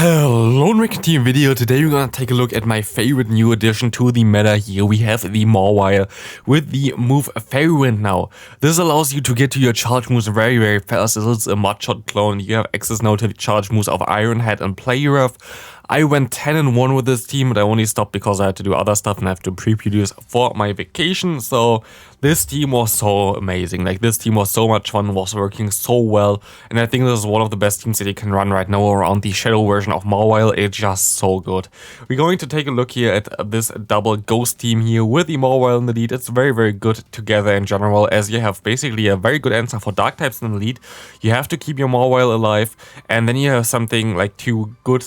Hello Rick Team video. Today we're gonna take a look at my favorite new addition to the meta here. We have the Mawile with the move Fairy Wind now. This allows you to get to your charge moves very fast. This is a Mudshot clone. You have access now to the charge moves of Iron Head and Play Rough. I went 10-1 with this team, but I only stopped because I had to do other stuff and I have to pre-produce for my vacation. So this team was so amazing. Like, this team was so much fun, was working so well. And I think this is one of the best teams that you can run right now around the Shadow version of Mawile. It's just so good. We're going to take a look here at this double ghost team here with the Mawile in the lead. It's very good together in general, as you have basically a very good answer for dark types in the lead. You have to keep your Mawile alive, and then you have something like two good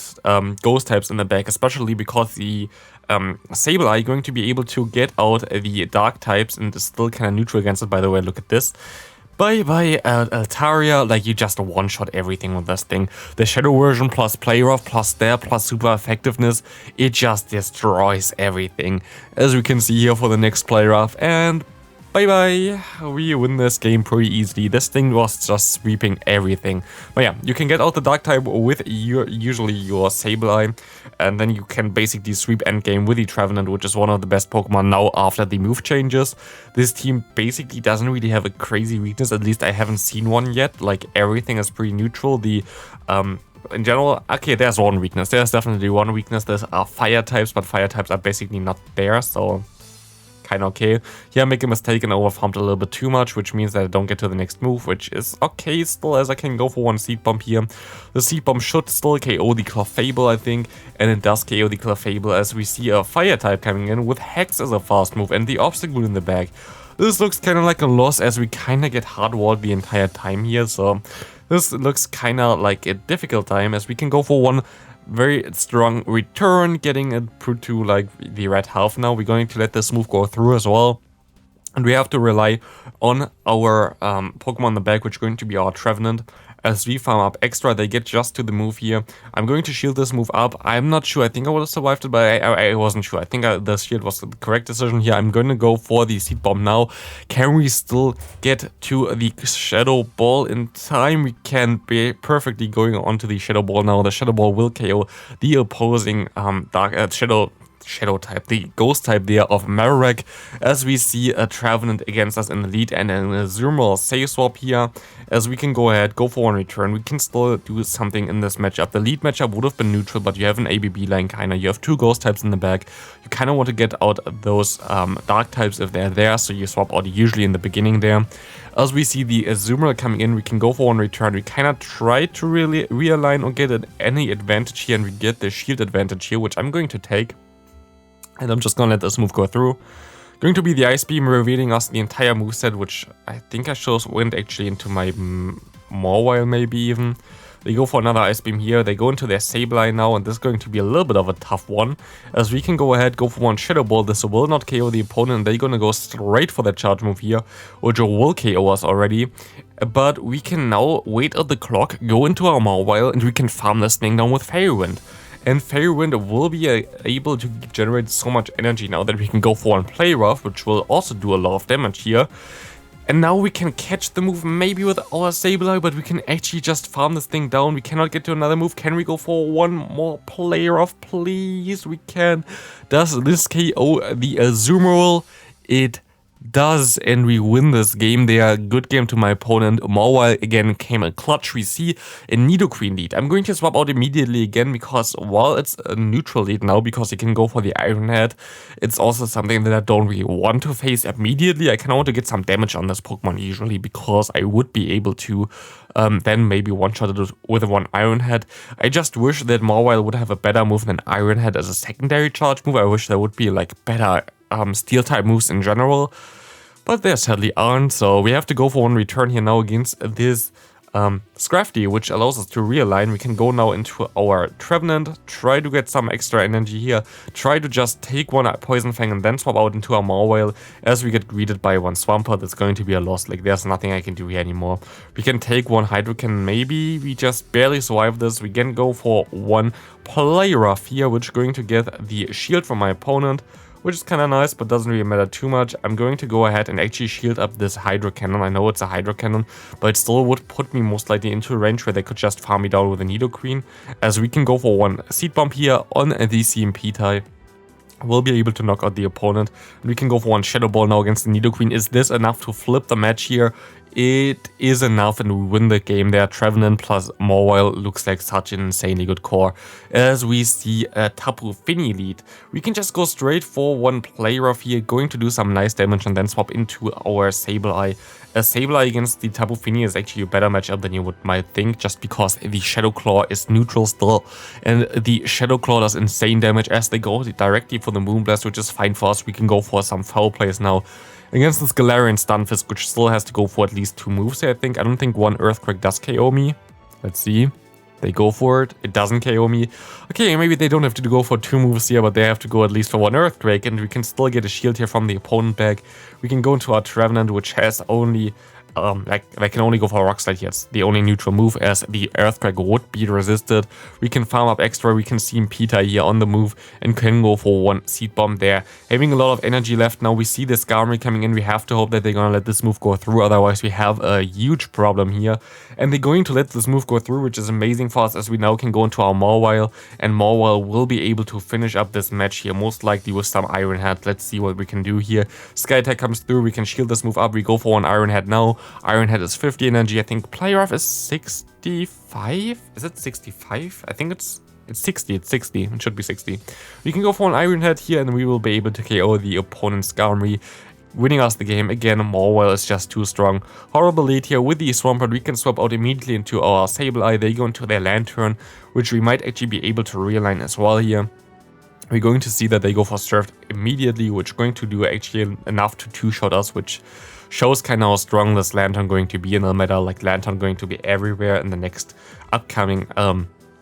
ghost types in the back, especially because the Sableye are going to be able to get out the dark types and is still kind of neutral against it. By the way, look at this. Bye Altaria, like, you just one-shot everything with this thing. The Shadow version plus Play Rough plus Stab plus super effectiveness, it just destroys everything. As we can see here for the next Play Rough, and bye. We win this game pretty easily. This thing was just sweeping everything. But yeah, you can get out the dark type with usually your Sableye, and then you can basically sweep endgame with the Trevenant, which is one of the best Pokemon now after the move changes. This team basically doesn't really have a crazy weakness, at least I haven't seen one yet. Like, everything is pretty neutral. The in general, okay, there's one weakness. There's definitely one weakness. There's fire types, but fire types are basically not there, so kind of okay. Here I make a mistake and overfarmed a little bit too much, which means that I don't get to the next move, which is okay still, as I can go for one Seed Bomb here. The Seed Bomb should still KO the Clefable, I think, and it does KO the Clefable, as we see a fire type coming in with Hex as a fast move and the Obstacle in the back. This looks kind of like a loss, as we kind of get hard-walled the entire time here, so this looks kind of like a difficult time, as we can go for one very strong return, getting it to like the red half now. We're going to let this move go through as well. And we have to rely on our Pokemon in the back, which is going to be our Trevenant. As we farm up extra, they get just to the move here. I'm going to shield this move up. I'm not sure. I think I would have survived it, but I wasn't sure. I think the shield was the correct decision here. I'm going to go for the Seed Bomb now. Can we still get to the Shadow Ball in time? We can be perfectly going on to the Shadow Ball now. The Shadow Ball will KO the opposing Shadow type, the Ghost type there of Marowak, as we see a Trevenant against us in the lead and an Azumarill save swap here. As we can go ahead, go for one return. We can still do something in this matchup. The lead matchup would have been neutral, but you have an ABB line kinda. You have two Ghost types in the back. You kinda want to get out those dark types if they're there, so you swap out usually in the beginning there. As we see the Azumarill coming in, we can go for one return. We kinda try to really realign or get any advantage here, and we get the shield advantage here, which I'm going to take. And I'm just gonna let this move go through. Going to be the Ice Beam, revealing us the entire moveset, which I think I went actually into my Mawile maybe even. They go for another Ice Beam here. They go into their Sableye now, and this is going to be a little bit of a tough one. As we can go ahead, go for one Shadow Ball. This will not KO the opponent. They're gonna go straight for that charge move here, which will KO us already. But we can now wait at the clock, go into our Mawile, and we can farm this thing down with Fairy Wind. And Fairy Wind will be able to generate so much energy now that we can go for one Play Rough, which will also do a lot of damage here. And now we can catch the move maybe with our Sableye, but we can actually just farm this thing down. We cannot get to another move. Can we go for one more Play Rough, please? We can. Does this KO the Azumarill? It does, and we win this game there. Good game to my opponent. Mawile again came a clutch. We see a Nidoqueen lead. I'm going to swap out immediately again, because while it's a neutral lead now, because you can go for the Iron Head, it's also something that I don't really want to face immediately. I kind of want to get some damage on this Pokemon usually, because I would be able to then maybe one-shot it with one Iron Head. I just wish that Mawile would have a better move than Iron Head as a secondary charge move. I wish there would be like better steel type moves in general, but there sadly aren't, so we have to go for one return here now against this Scrafty, which allows us to realign. We can go now into our Trevenant, try to get some extra energy here, try to just take one Poison Fang and then swap out into our Mawile. As we get greeted by one Swampert, that's going to be a loss. Like, there's nothing I can do here anymore. We can take one Hydrocan, maybe. We just barely survive this. We can go for one Play Rough here, which is going to get the shield from my opponent, which is kind of nice, but doesn't really matter too much. I'm going to go ahead and actually shield up this Hydro Cannon. I know it's a Hydro Cannon, but it still would put me most likely into a range where they could just farm me down with a Nidoqueen, as we can go for one Seed Bomb here on the CMP type. We'll be able to knock out the opponent. We can go for one Shadow Ball now against the Nidoqueen. Is this enough to flip the match here? It is enough, and we win the game there. Trevenant plus Mawile looks like such an insanely good core. As we see a Tapu Fini lead, we can just go straight for one Play Rough here, going to do some nice damage and then swap into our Sableye. A Sableye against the Tapu Fini is actually a better matchup than you might think, just because the Shadow Claw is neutral still, and the Shadow Claw does insane damage as they go directly for the Moonblast, which is fine for us. We can go for some foul plays now against this Galarian Stunfisk, which still has to go for at least 2 moves here, I think. I don't think one Earthquake does KO me. Let's see. They go for it. It doesn't KO me. Okay, maybe they don't have to go for 2 moves here, but they have to go at least for 1 Earthquake, and we can still get a shield here from the opponent back. We can go into our Trevenant, which has only... I can only go for a Rock Slide here. It's the only neutral move, as the Earthquake would be resisted. We can farm up extra. We can see Peter here on the move and can go for one Seed Bomb there. Having a lot of energy left now. We see the Skarmory coming in. We have to hope that they're going to let this move go through. Otherwise, we have a huge problem here. And they're going to let this move go through, which is amazing for us, as we now can go into our Mawile. And Mawile will be able to finish up this match here, most likely with some Iron Head. Let's see what we can do here. Sky Attack comes through. We can shield this move up. We go for one Iron Head now. Iron Head is 50 energy. I think Play Rough is 65? Is it 65? I think it's 60. It's 60. It should be 60. We can go for an Iron Head here, and we will be able to KO the opponent's Skarmory, winning us the game. Again, Mawile is just too strong. Horrible lead here with the Swampert. We can swap out immediately into our Sableye. They go into their Lantern, which we might actually be able to realign as well here. We're going to see that they go for Surf immediately, which is going to do actually enough to 2-shot us, which shows kind of how strong this Lantern going to be in the meta. Like, Lantern going to be everywhere in the next upcoming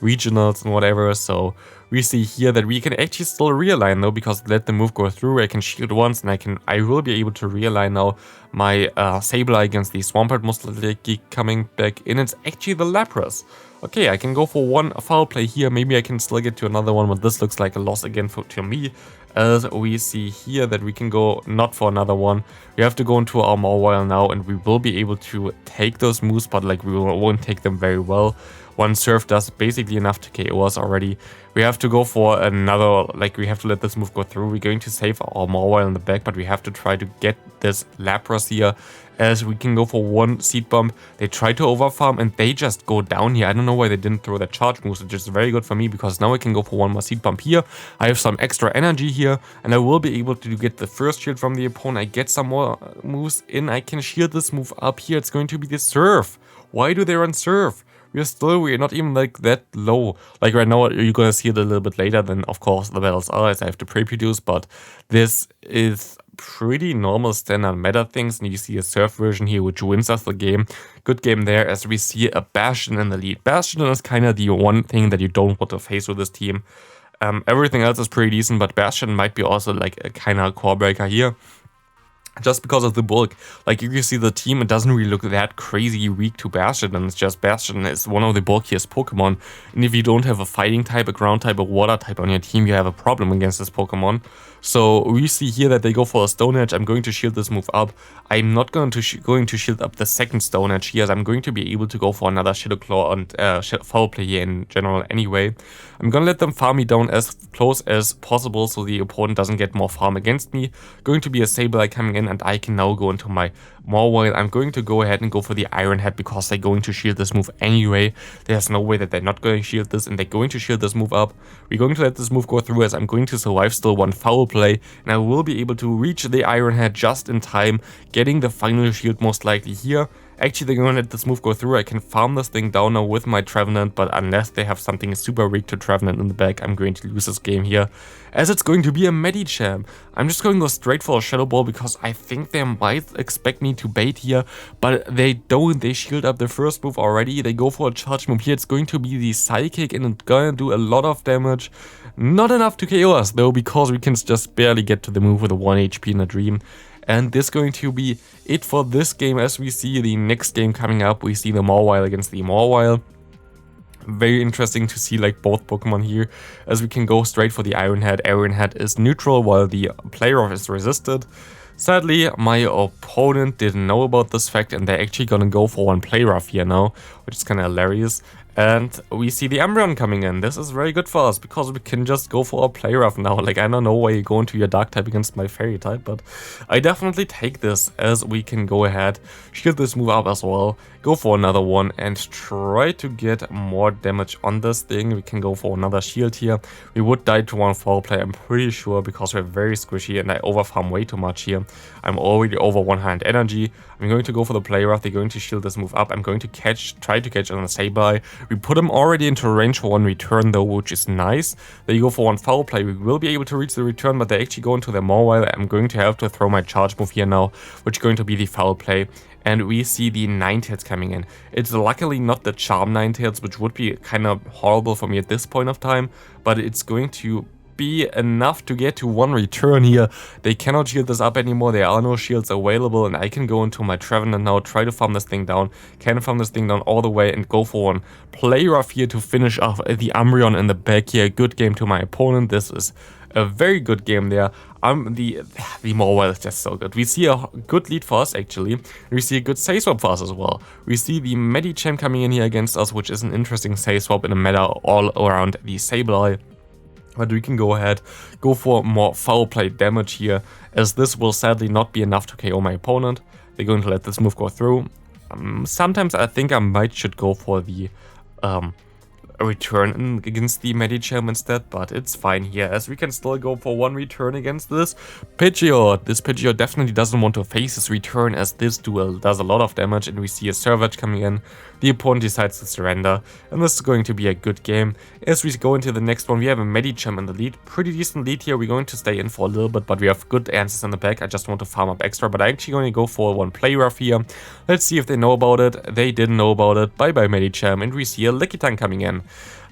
regionals and whatever. So we see here that we can actually still realign though, because let the move go through. I can shield once, and I will be able to realign now my Sableye against the Swampert, most likely coming back in. It's actually the Lapras. Okay, I can go for one foul play here. Maybe I can still get to another one, but this looks like a loss again to me. As we see here that we can go not for another one. We have to go into our Mawile now, and we will be able to take those moves, but like we won't take them very well. One Surf does basically enough to KO us already. We have to go for another, like we have to let this move go through. We're going to save our Mawile in the back, but we have to try to get this Lapras here, as we can go for one Seed Bomb. They try to overfarm and they just go down here. I don't know why they didn't throw the charge moves, which is very good for me, because now I can go for one more Seed Bomb here. I have some extra energy here, and I will be able to get the first shield from the opponent. I get some more moves in. I can shield this move up here. It's going to be the Surf. Why do they run Surf? We're not even like that low. Like right now, you're gonna see it a little bit later than, of course, the battles are, as I have to pre-produce, but this is pretty normal standard meta things, and you see a Surf version here, which wins us the game. Good game there, as we see a Bastion in the lead. Bastiodon is kind of the one thing that you don't want to face with this team. Everything else is pretty decent, but Bastion might be also like a kind of core breaker here, just because of the bulk. Like, if you see the team, it doesn't really look that crazy weak to Bastiodon. It's just Bastion is one of the bulkiest Pokemon, and if you don't have a fighting type, a ground type, a water type on your team, you have a problem against this Pokemon. So we see here that they go for a Stone Edge. I'm going to shield this move up. I'm not going to shield up the second Stone Edge here, as I'm going to be able to go for another Shadow Claw and Foul Play here in general anyway. I'm gonna let them farm me down as close as possible, so the opponent doesn't get more farm against me. Going to be a Sableye coming in, and I can now go into my Mawile. I'm going to go ahead and go for the Iron Head, because they're going to shield this move anyway. There's no way that they're not going to shield this, and they're going to shield this move up. We're going to let this move go through, as I'm going to survive still one Foul Play, and I will be able to reach the Iron Head just in time, getting the final shield most likely here. Actually, they're gonna let this move go through. I can farm this thing down now with my Trevenant, but unless they have something super weak to Trevenant in the back, I'm going to lose this game here, as it's going to be a Medicham. I'm just going to go straight for a Shadow Ball, because I think they might expect me to bait here, but they don't. They shield up the first move already. They go for a charge move here. It's going to be the Psychic, and it's gonna do a lot of damage. Not enough to KO us though, because we can just barely get to the move with a 1 HP in a Dream. And this is going to be it for this game. As we see the next game coming up, we see the Mawile against the Mawile. Very interesting to see like both Pokemon here, as we can go straight for the Iron Head. Iron Head is neutral while the player is resisted. Sadly, my opponent didn't know about this fact, and they're actually gonna go for one Play Rough here now, which is kind of hilarious. And we see the Umbreon coming in. This is very good for us, because we can just go for a Play Rough now. Like, I don't know why you go into your Dark type against my Fairy type, but I definitely take this, as we can go ahead, shield this move up as well, go for another one, and try to get more damage on this thing. We can go for another shield here. We would die to one Foul Play, I'm pretty sure, because we're very squishy and I overfarm way too much here. I'm already over 100 energy. I'm going to go for the Play Rough. They're going to shield this move up. I'm going to try to catch on a Sableye. We put him already into range for one return though, which is nice. They go for one Foul Play. We will be able to reach the return, but they actually go into their Mawile. I'm going to have to throw my charge move here now, which is going to be the Foul Play. And we see the Ninetales coming in. It's luckily not the Charm Ninetales, which would be kind of horrible for me at this point of time, but it's going to be enough to get to one return here. They cannot shield this up anymore. There are no shields available, and I can go into my Trevenant now, try to farm this thing down, can farm this thing down all the way and go for one Play Rough here to finish off the Umbreon in the back here. Good game to my opponent. This is a very good game there. The Mawile is just so good. We see a good lead for us actually. We see a good save swap for us as well. We see the Medicham coming in here against us, which is an interesting save swap in a meta all around the Sableye. But we can go ahead, go for more Foul Play damage here, as this will sadly not be enough to KO my opponent. They're going to let this move go through. Sometimes I think I should go for the return against the Medicham instead, but it's fine here, as we can still go for one return against this Pidgeot. This Pidgeot definitely doesn't want to face his return, as this duel does a lot of damage, and we see a Servage coming in. The opponent decides to surrender, and this is going to be a good game. As we go into the next one, we have a Medicham in the lead. Pretty decent lead here. We're going to stay in for a little bit, but we have good answers in the back. I just want to farm up extra, but I'm actually going to go for one Play Rough here. Let's see if they know about it. They didn't know about it. Bye bye Medicham, and we see a Lickitung coming in.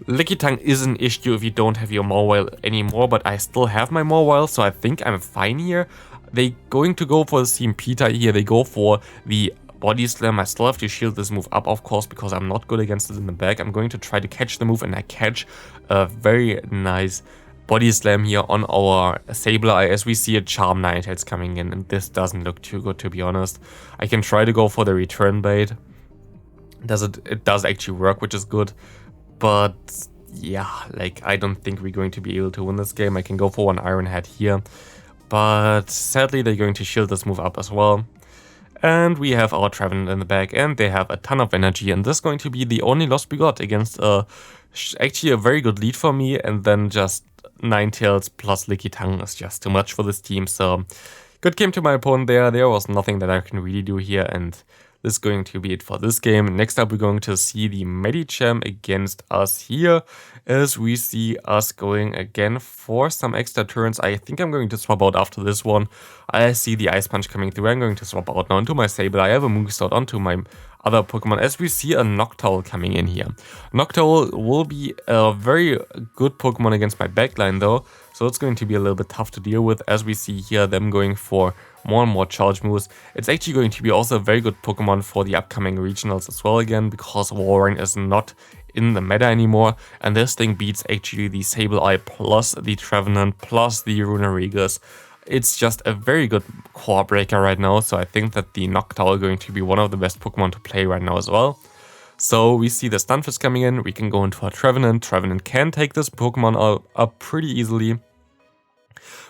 Lickitung is an issue if you don't have your Mawile anymore, but I still have my Mawile, so I think I'm fine here. They going to go for the CMP type here. They go for the Body Slam. I still have to shield this move up, of course, because I'm not good against it in the back. I'm going to try to catch the move, and I catch a very nice Body Slam here on our Sableye, as we see a Charm Ninetales coming in, and this doesn't look too good, to be honest. I can try to go for the return bait. It does actually work, which is good. But yeah, like, I don't think we're going to be able to win this game. I can go for one Iron Head here, but sadly they're going to shield this move up as well. And we have our Trevenant in the back, and they have a ton of energy, and this is going to be the only loss we got against actually a very good lead for me, and then just Ninetales plus Lickitung is just too much for this team. So good game to my opponent there. There was nothing that I can really do here, and this is going to be it for this game. Next up, we're going to see the Medicham against us here, as we see us going again for some extra turns. I think I'm going to swap out after this one. I see the Ice Punch coming through. I'm going to swap out now into my Sableye. I have a Moonstone onto my other Pokemon, as we see a Noctowl coming in here. Noctowl will be a very good Pokemon against my backline though, so it's going to be a little bit tough to deal with, as we see here them going for more and more charge moves. It's actually going to be also a very good Pokemon for the upcoming regionals as well again, because Walrein is not in the meta anymore, and this thing beats actually the Sableye plus the Trevenant plus the Runerigus. It's just a very good core breaker right now, so I think that the Noctowl is going to be one of the best Pokemon to play right now as well. So we see the Stunfisk coming in. We can go into our Trevenant. Trevenant can take this Pokemon up pretty easily.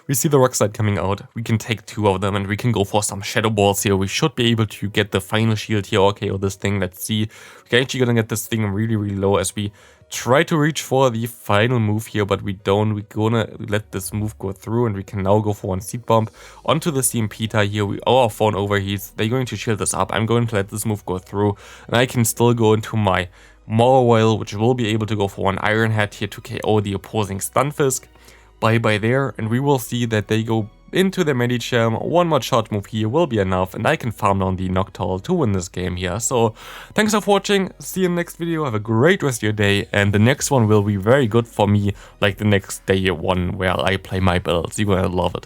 We see the Rock Slide coming out. We can take two of them, and we can go for some Shadow Balls here. We should be able to get the final shield here. Okay, or this thing. Let's see. We're actually gonna get this thing really, really low as we try to reach for the final move here, but we don't. We're gonna let this move go through, and we can now go for one Seed Bomb onto the CMP here. Our phone overheats. They're going to shield this up. I'm going to let this move go through, and I can still go into my Mawile, which will be able to go for one Iron Head here to KO the opposing Stunfisk. Bye there, and we will see that they go into the Medicham. One more charge move here will be enough, and I can farm down the Noctowl to win this game here. So thanks for watching, see you in the next video, have a great rest of your day, and the next one will be very good for me, like the next day one where I play my builds. You're gonna love it.